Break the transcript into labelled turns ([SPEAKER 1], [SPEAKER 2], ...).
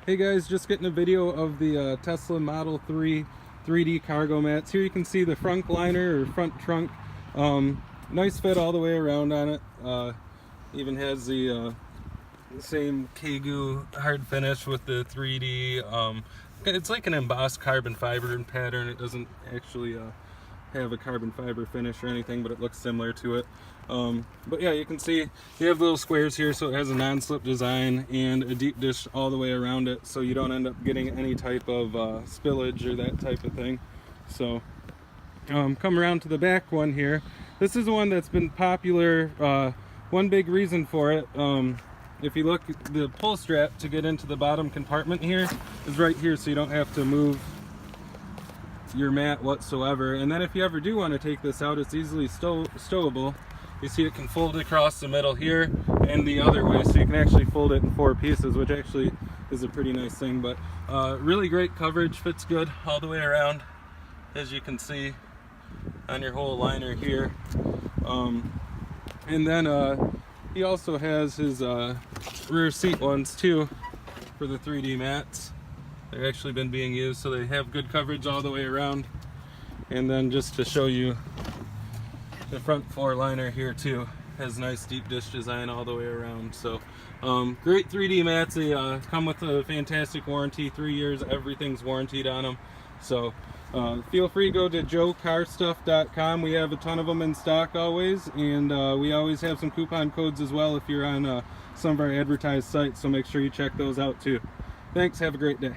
[SPEAKER 1] Hey guys, just getting a video of the Tesla Model 3 3D cargo mats. Here you can see the front liner or front trunk. Nice fit all the way around on it. Even has the same Kagoo hard finish with the 3D. It's like an embossed carbon fiber pattern. It doesn't actually have a carbon fiber finish or anything, but it looks similar to it. But yeah, you can see you have little squares here, so it has a non-slip design and a deep dish all the way around it, so you don't end up getting any type of spillage or that type of thing. So come around to the back one here. This is the one that's been popular. One big reason for it, if you look, the pull strap to get into the bottom compartment here is right here, so you don't have to move your mat whatsoever. And then if you ever do want to take this out, it's easily stowable. You see it can fold across the middle here and the other way, so you can actually fold it in 4 pieces, which actually is a pretty nice thing. But really great coverage, fits good all the way around, as you can see on your whole liner here. And then he also has his rear seat ones too for the 3D mats. They've actually been being used, so they have good coverage all the way around. And then just to show you, the front floor liner here too has nice deep dish design all the way around. So great 3D mats. They come with a fantastic warranty, 3 years, everything's warranted on them. So feel free to go to joecarstuff.com. We have a ton of them in stock always, and we always have some coupon codes as well if you're on some of our advertised sites, so make sure you check those out too. Thanks, have a great day.